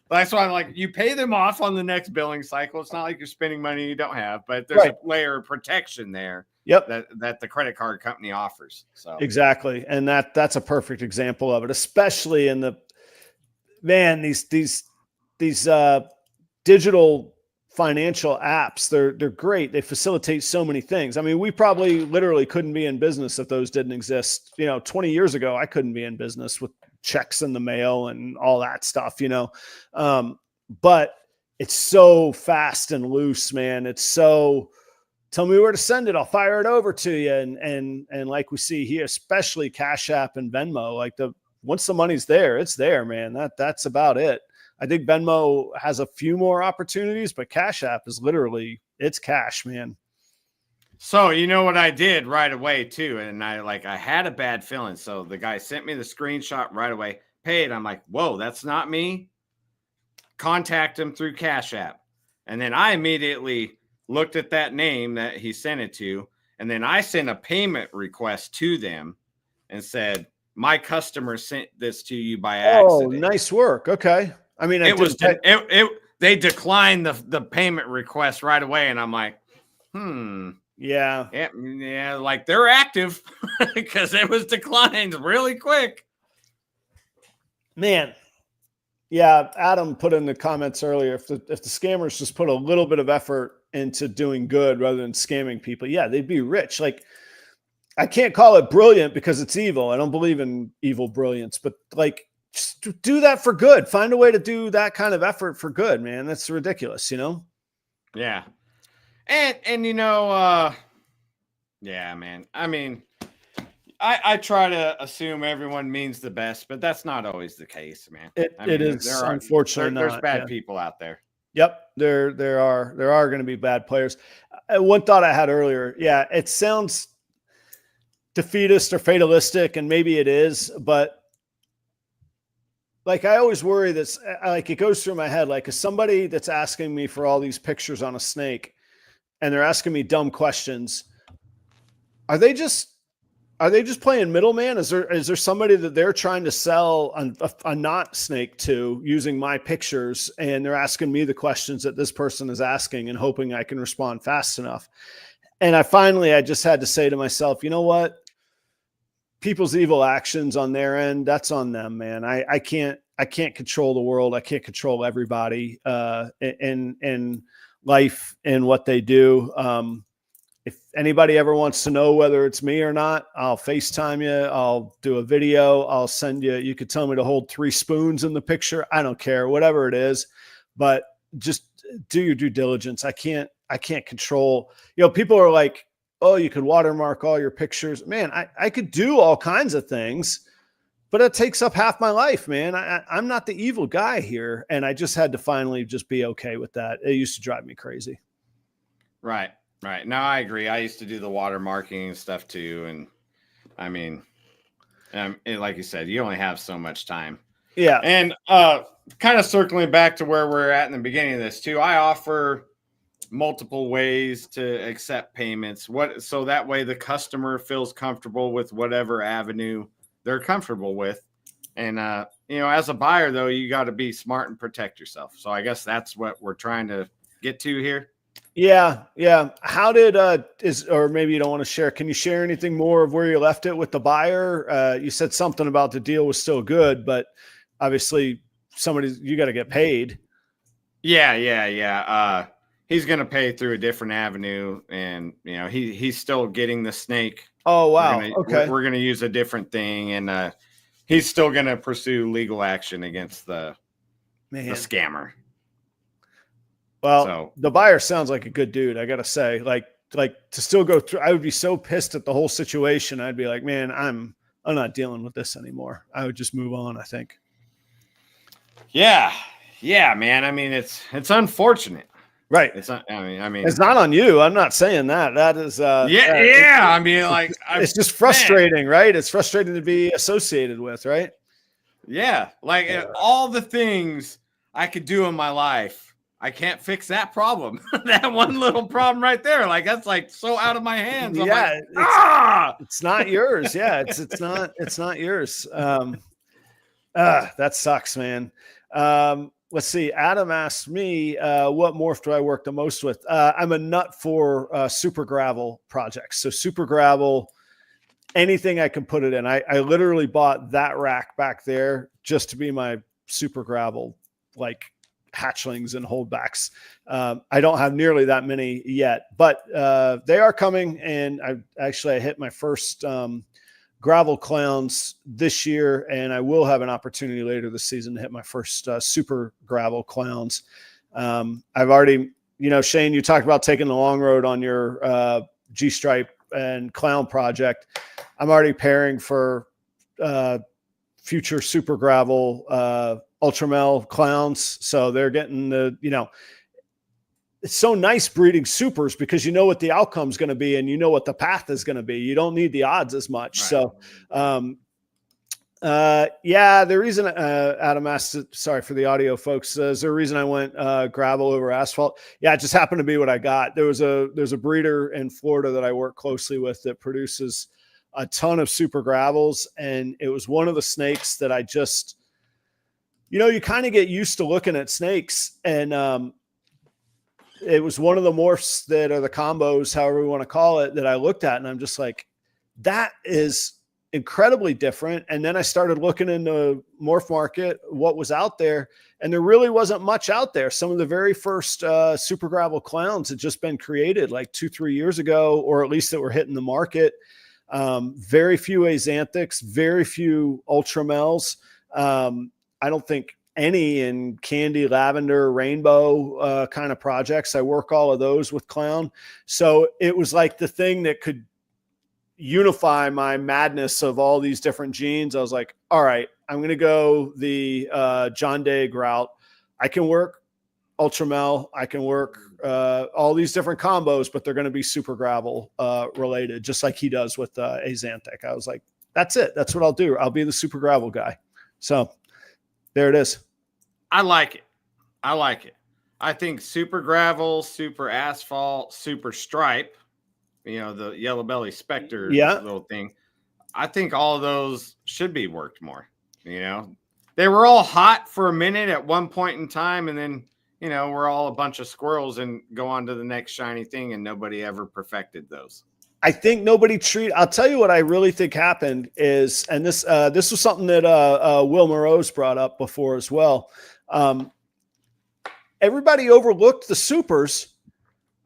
that's why I'm like, you pay them off on the next billing cycle. It's not like you're spending money you don't have, but there's a layer of protection there. That the credit card company offers. So exactly. And that's a perfect example of it, especially in these digital financial apps. They're great. They facilitate so many things. I mean, we probably literally couldn't be in business if those didn't exist. 20 years ago, I couldn't be in business with checks in the mail and all that stuff, but it's so fast and loose, man. It's so, tell me where to send it, I'll fire it over to you. And like we see here, especially Cash App and Venmo, like once the money's there, it's there, man. That's about it. I think Venmo has a few more opportunities, but Cash App is literally, it's cash, man. So you know what I did right away too, and I had a bad feeling. So the guy sent me the screenshot right away, paid. I'm like, whoa, that's not me. Contact him through Cash App, and then I immediately looked at that name that he sent it to, and then I sent a payment request to them and said, my customer sent this to you by accident. Oh, nice work. Okay. I mean, they declined the payment request right away, and I'm like, yeah, like they're active because it was declined really quick. Man, yeah. Adam put in the comments earlier, if the scammers just put a little bit of effort into doing good rather than scamming people, yeah, they'd be rich. Like, I can't call it brilliant because it's evil. I don't believe in evil brilliance, but like, just do that for good. Find a way to do that kind of effort for good, man. That's ridiculous, Yeah. And yeah, man. I mean, I try to assume everyone means the best, but that's not always the case, man. It is unfortunately there's bad people out there. Yep, there are going to be bad players. One thought I had earlier, yeah, it sounds defeatist or fatalistic, and maybe it is, but like I always worry that like it goes through my head, like is somebody that's asking me for all these pictures on a snake, and they're asking me dumb questions. Are they just playing middleman? Is there somebody that they're trying to sell a not snake to using my pictures, and they're asking me the questions that this person is asking and hoping I can respond fast enough? And I just had to say to myself, you know what? People's evil actions on their end, that's on them, man. I can't control the world. I can't control everybody in life and what they do. If anybody ever wants to know whether it's me or not, I'll FaceTime you. I'll do a video. I'll send you. You could tell me to hold 3 spoons in the picture. I don't care, whatever it is, but just do your due diligence. I can't control, people are like, oh, you could watermark all your pictures. Man, I could do all kinds of things, but it takes up half my life, man. I'm not the evil guy here. And I just had to finally just be okay with that. It used to drive me crazy. Right. No, I agree. I used to do the watermarking and stuff too. And I mean, like you said, you only have so much time. Yeah. And kind of circling back to where we're at in the beginning of this too, I offer multiple ways to accept payments, so that way the customer feels comfortable with whatever avenue they're comfortable with. And as a buyer though, you got to be smart and protect yourself. So I guess that's what we're trying to get to here. Yeah. How did or maybe you don't want to share, can you share anything more of where you left it with the buyer? You said something about the deal was still good, but obviously you got to get paid. Yeah. He's going to pay through a different avenue, and he's still getting the snake. Oh, wow. Okay. We're going to use a different thing, and he's still going to pursue legal action against the scammer. Well, the buyer sounds like a good dude. I got to say, like to still go through, I would be so pissed at the whole situation. I'd be like, man, I'm not dealing with this anymore. I would just move on, I think. Yeah, man. I mean, it's unfortunate. Right. It's not, I mean, it's not on you. I'm not saying that. That is, I mean, like, it's just frustrating, right? It's frustrating to be associated with, right? Yeah. Like all the things I could do in my life, I can't fix that problem. That one little problem right there. Like, that's like so out of my hands. I'm Yeah, like, it's not yours. Yeah, it's not yours. That sucks, man. Let's see. Adam asked me, what morph do I work the most with? I'm a nut for super gravel projects. So super gravel, anything I can put it in. I literally bought that rack back there just to be my super gravel, like hatchlings and holdbacks. I don't have nearly that many yet, but they are coming. And I hit my first gravel clowns this year, and I will have an opportunity later this season to hit my first super gravel clowns. I've already, Shane, you talked about taking the long road on your G-stripe and clown project. I'm already pairing for future super gravel Ultramel clowns. So they're getting it's so nice breeding supers because you know what the outcome is going to be and you know what the path is going to be. You don't need the odds as much. Right. So, the reason Adam asked, sorry for the audio, folks, is there a reason I went gravel over asphalt? Yeah, it just happened to be what I got. There's a breeder in Florida that I work closely with that produces a ton of super gravels, and it was one of the snakes that I just, you kind of get used to looking at snakes, and it was one of the morphs that are the combos, however we want to call it, that I looked at, and I'm just like, that is incredibly different. And then I started looking in the morph market, what was out there, and there really wasn't much out there. Some of the very first super gravel clowns had just been created like 2-3 years ago, or at least that were hitting the market. Very few Axanthics, very few Ultramels. I don't think any in candy, lavender, rainbow kind of projects. I work all of those with clown. So it was like the thing that could unify my madness of all these different genes. I was like, all right, I'm going to go the John Daig route. I can work Ultramel. I can work all these different combos, but they're going to be super gravel related, just like he does with Axanthic. I was like, that's it. That's what I'll do. I'll be the super gravel guy. So there it is. I like it. I think super gravel, super asphalt, super stripe, the yellow belly specter little thing. I think all of those should be worked more. They were all hot for a minute at one point in time, and then, we're all a bunch of squirrels and go on to the next shiny thing, and nobody ever perfected those. I think I'll tell you what I really think happened is, and this was something that Will Moreau's brought up before as well. Everybody overlooked the supers,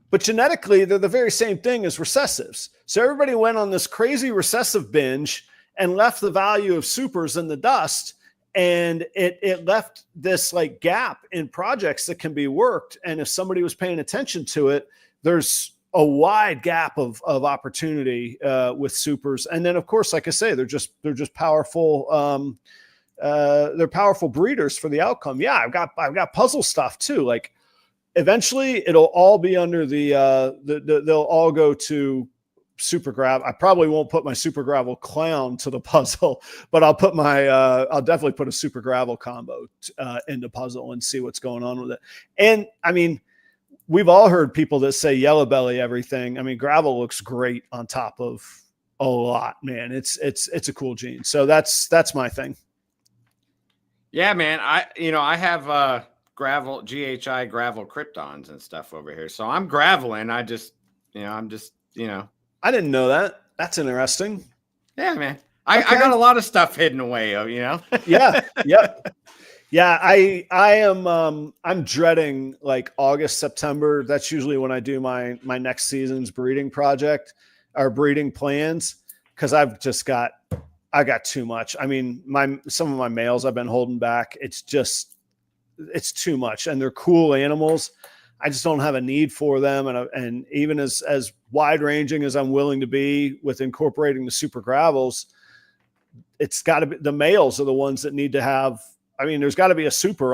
but genetically they're the very same thing as recessives. So everybody went on this crazy recessive binge and left the value of supers in the dust. And it left this like gap in projects that can be worked. And if somebody was paying attention to it, there's a wide gap of opportunity with supers. And then of course, like I say, they're just powerful. They're powerful breeders for the outcome. Yeah. I've got puzzle stuff too. Like eventually it'll all be under they'll all go to super gravel. I probably won't put my super gravel clown to the puzzle, but I'll definitely put a super gravel combo into puzzle and see what's going on with it. And I mean, we've all heard people that say yellow belly everything. I mean, gravel looks great on top of a lot, man. It's a cool gene. So that's my thing. Yeah, man. I have gravel GHI gravel kryptons and stuff over here. So I'm graveling. I didn't know that. That's interesting. Yeah, man. I got a lot of stuff hidden away, Yeah. Yep. Yeah, I am I'm dreading like August, September. That's usually when I do my next season's breeding project or breeding plans, because I got too much. I mean, some of my males I've been holding back. It's too much, and they're cool animals. I just don't have a need for them. And even as wide ranging as I'm willing to be with incorporating the super gravels, it's got to be the males are the ones that need to have. I mean, there's got to be a super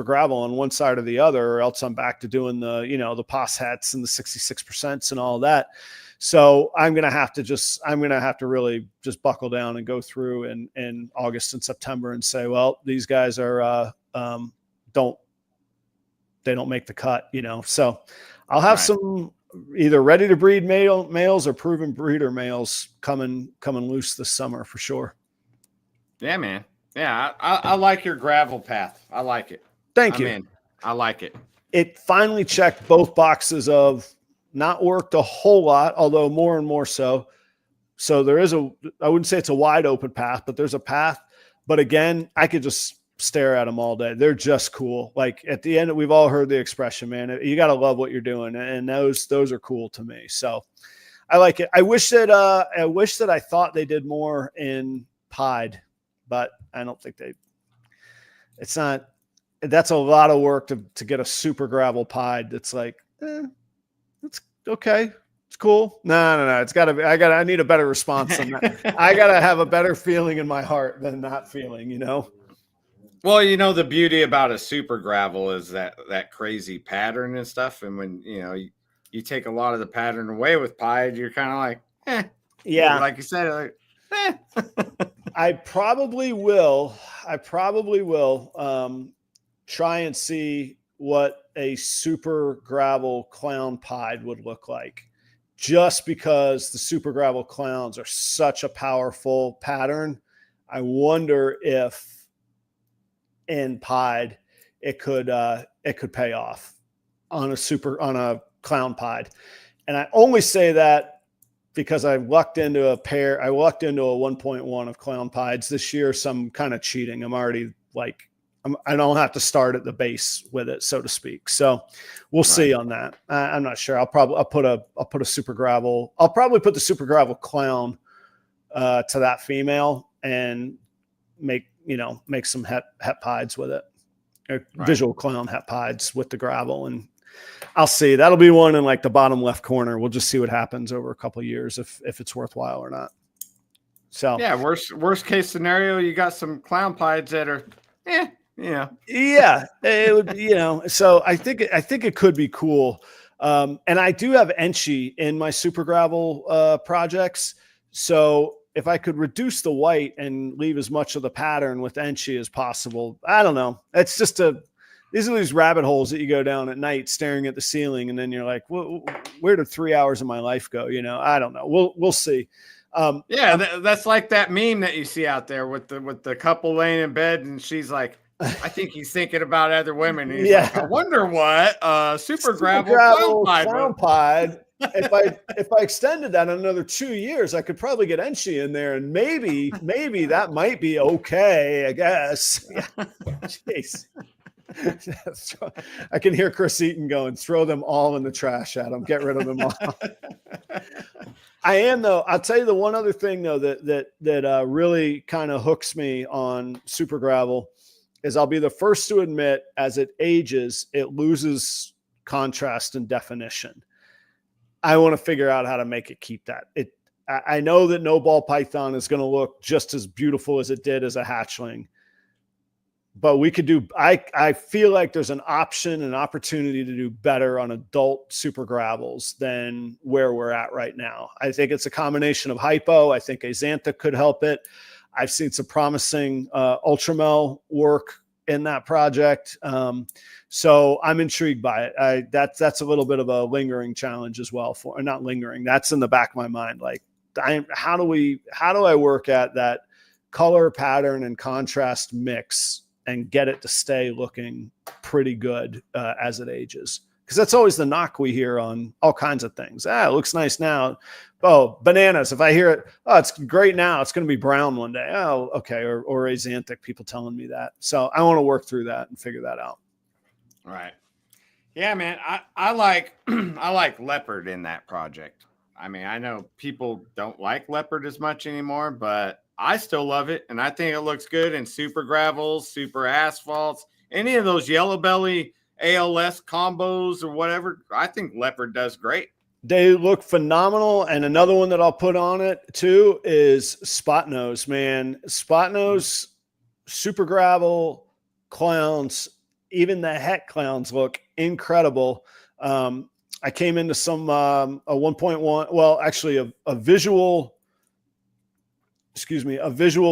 gravel on one side or the other, or else I'm back to doing the, the POS hats and the 66% and all that. So I'm going to have to really just buckle down and go through in August and September and say, well, these guys are, they don't make the cut, so I'll have some either ready to breed males or proven breeder males coming loose this summer for sure. Yeah, man. Yeah. I like your gravel path. I like it. Thank you. I like it. It finally checked both boxes of not worked a whole lot, although more and more so. So there is I wouldn't say it's a wide open path, but there's a path. But again, I could just stare at them all day. They're just cool. Like at the end, we've all heard the expression, man, you got to love what you're doing. And those are cool to me. So I like it. I wish that I thought they did more in pied, but I don't think that's a lot of work to get a super gravel pied. That's like, it's okay. It's cool. No. I need a better response than that. I got to have a better feeling in my heart than not feeling, Well, the beauty about a super gravel is that crazy pattern and stuff. And when, you take a lot of the pattern away with pied, you're kind of like, yeah. Like you said, I probably will try and see what a super gravel clown pied would look like, just because the super gravel clowns are such a powerful pattern. I wonder if in pied it could pay off on a clown pied. And I only say that because I lucked into a 1.1 of clown pieds this year. Some kind of cheating. I'm already like, I don't have to start at the base with it, so to speak. So we'll see on that. I'm not sure. I'll put a super gravel. I'll probably put the super gravel clown to that female and make some het pieds with it, or visual clown het pieds with the gravel. And I'll see. That'll be one in like the bottom left corner. We'll just see what happens over a couple of years if it's worthwhile or not. So yeah, worst case scenario, you got some clown pieds that are yeah, it would, so I think it could be cool. And I do have Enchi in my super gravel projects. So if I could reduce the white and leave as much of the pattern with Enchi as possible, I don't know. It's just these are these rabbit holes that you go down at night staring at the ceiling. And then you're like, where did 3 hours of my life go? I don't know. We'll see. That's like that meme that you see out there with the couple laying in bed and she's like, I think he's thinking about other women. He's like, I wonder what super gravel clown pied. If I extended that another 2 years, I could probably get Enchi in there, and maybe that might be okay, I guess. Yeah. Jeez. I can hear Chris Eaton going, throw them all in the trash, Adam. Get rid of them all. I am, though. I'll tell you the one other thing, though, that really kind of hooks me on super gravel is I'll be the first to admit, as it ages, it loses contrast and definition. I want to figure out how to make it keep that. I know that no ball python is going to look just as beautiful as it did as a hatchling, but we could do, I feel like there's an opportunity to do better on adult super gravels than where we're at right now. I think it's a combination of hypo. I think Axantha could help it. I've seen some promising Ultramel work in that project. So I'm intrigued by it. That's a little bit of a lingering challenge as well not lingering. That's in the back of my mind. Like, how do I work at that color pattern and contrast mix and get it to stay looking pretty good as it ages? Because that's always the knock we hear on all kinds of things. It looks nice now. Oh, bananas. If I hear it, it's great now, it's going to be brown one day. Oh, okay. Or axanthic, people telling me that. So I want to work through that and figure that out. Right. Yeah, man. I like I like leopard in that project. I mean, I know people don't like leopard as much anymore, but I still love it. And I think it looks good in super gravels, super asphalts, any of those yellow belly ALS combos or whatever. I think leopard does great. They look phenomenal. And another one that I'll put on it too is spot nose, man. Spot nose, super gravel clowns, even the het clowns look incredible. I came into some a 1.1, well, actually a visual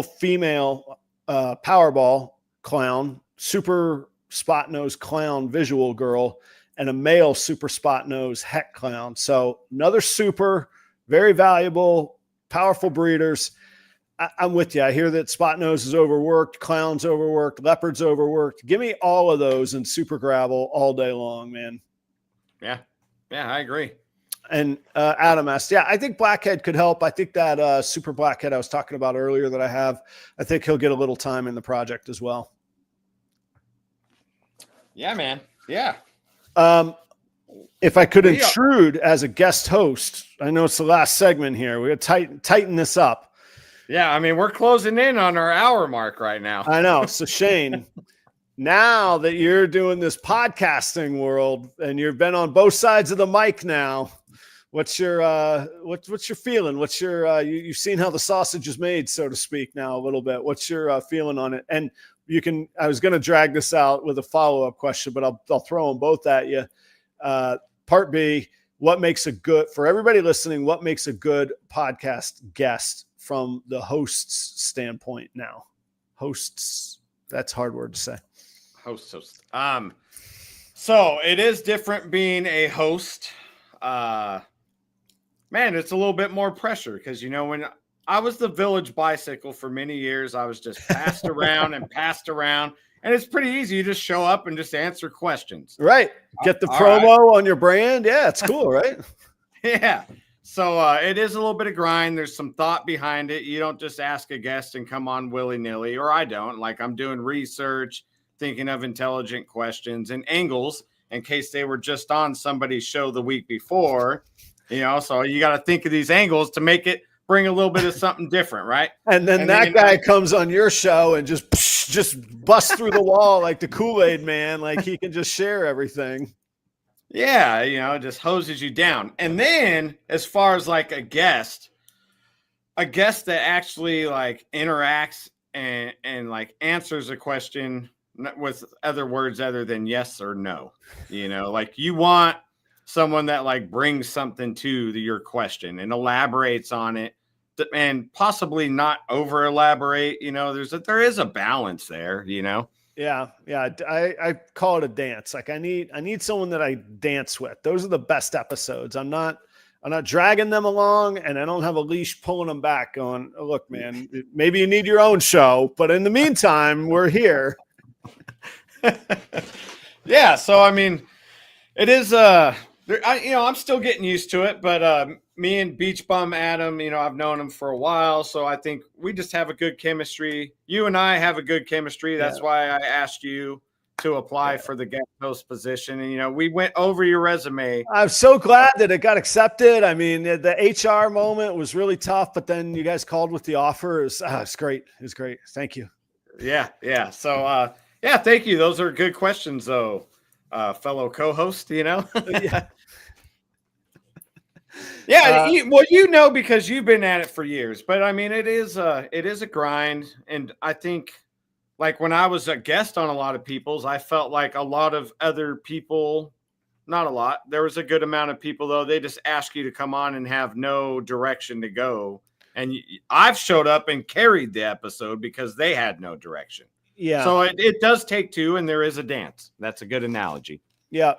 female Powerball clown, super spot nose clown visual girl, and a male super spot nose heck clown. So another super, very valuable, powerful breeders. I'm with you. I hear that spot nose is overworked, clown's overworked, leopard's overworked. Give me all of those in super gravel all day long, man. Yeah. Yeah, I agree. And Adam asked, yeah, I think blackhead could help. I think that super blackhead I was talking about earlier that I think he'll get a little time in the project as well. Yeah, man. Yeah. If I could intrude as a guest host, I know it's the last segment here. We got to tighten this up. Yeah, I mean, we're closing in on our hour mark right now. I know. So Shane, now that you're doing this podcasting world and you've been on both sides of the mic now, what's your what's your feeling? What's your you've seen how the sausage is made, so to speak, now a little bit. What's your feeling on it? And I was going to drag this out with a follow-up question, but I'll throw them both at you. Part B, what makes a good, for everybody listening, what makes a good podcast guest from the host's standpoint now? Hosts, that's a hard word to say. Host. So it is different being a host. Man, it's a little bit more pressure because, when I was the village bicycle for many years, I was just passed around and passed around. And it's pretty easy. You just show up and just answer questions. Right. Get the promo on your brand. Yeah, it's cool, right? Yeah. So it is a little bit of grind. There's some thought behind it. You don't just ask a guest and come on willy-nilly, or I don't. Like, I'm doing research, thinking of intelligent questions and angles in case they were just on somebody's show the week before. So you got to think of these angles to make it bring a little bit of something different, right? And then that guy comes on your show and just busts through the wall like the Kool-Aid man, like he can just share everything. Yeah, just hoses you down. And then as far as like a guest that actually like interacts and like answers a question with other words other than yes or no, like you want someone that like brings something to your question and elaborates on it and possibly not over elaborate. There is a balance there, Yeah. I call it a dance. Like I need someone that I dance with. Those are the best episodes. I'm not dragging them along, and I don't have a leash pulling them back going, oh, look, man, maybe you need your own show, but in the meantime, we're here. Yeah. So, I mean, it is, I'm still getting used to it, but me and Beach Bum Adam, I've known him for a while, so I think we just have a good chemistry. You and I have a good chemistry. That's why I asked you to apply for the guest host position, and we went over your resume. I'm so glad that it got accepted. I mean, the HR moment was really tough, but then you guys called with the offer. It's great. It was great. Thank you. Yeah. So, thank you. Those are good questions, though. Fellow co-host, Yeah. Yeah, because you've been at it for years. But I mean, it is a grind, and I think, like when I was a guest on a lot of people's, I felt like a lot of other people, not a lot. There was a good amount of people though. They just ask you to come on and have no direction to go, and I've showed up and carried the episode because they had no direction. Yeah. So it does take two, and there is a dance. That's a good analogy. Yeah.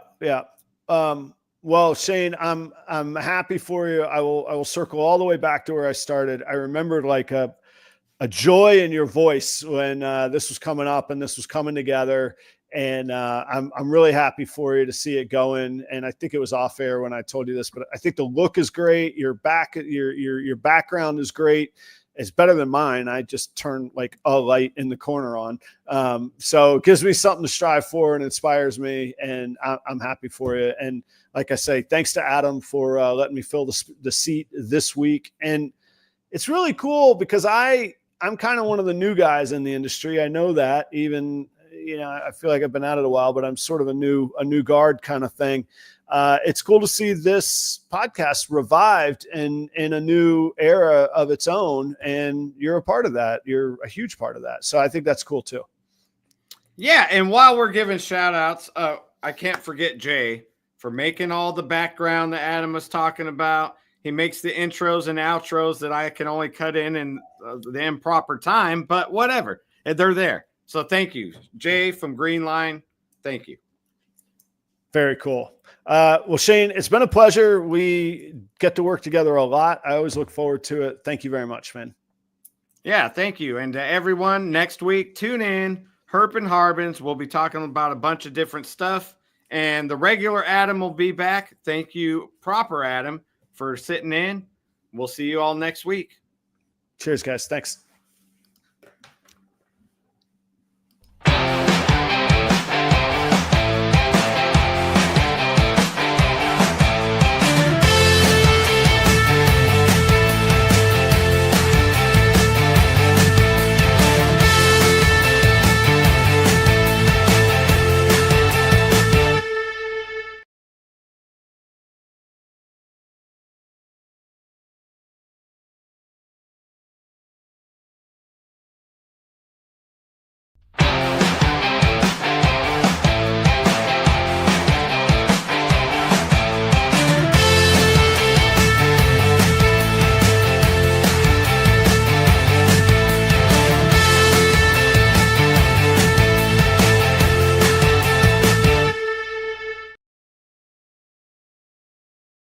Well, Shane, I'm happy for you. I will circle all the way back to where I started. I remembered like a joy in your voice when this was coming up and this was coming together. And I'm really happy for you to see it going. And I think it was off air when I told you this, but I think the look is great. Your background is great. It's better than mine. I just turned like a light in the corner on. So it gives me something to strive for and inspires me. And I'm happy for you. And like I say, thanks to Adam for letting me fill the seat this week. And it's really cool because I'm kind of one of the new guys in the industry. I know that even, I feel like I've been at it a while, but I'm sort of a new guard kind of thing. It's cool to see this podcast revived in a new era of its own. And you're a part of that. You're a huge part of that. So I think that's cool too. Yeah. And while we're giving shout outs, I can't forget Jay. for making all the background that Adam was talking about. He makes the intros and outros that I can only cut in the improper time, but whatever. They're there. So thank you, Jay from Green Line. Thank you. Very cool. Well, Shane, it's been a pleasure. We get to work together a lot. I always look forward to it. Thank you very much, man. Yeah, thank you. And to everyone, next week, tune in. Herp and Harbins. We'll be talking about a bunch of different stuff. And the regular Adam will be back. Thank you, proper Adam, for sitting in. We'll see you all next week. Cheers, guys. Thanks.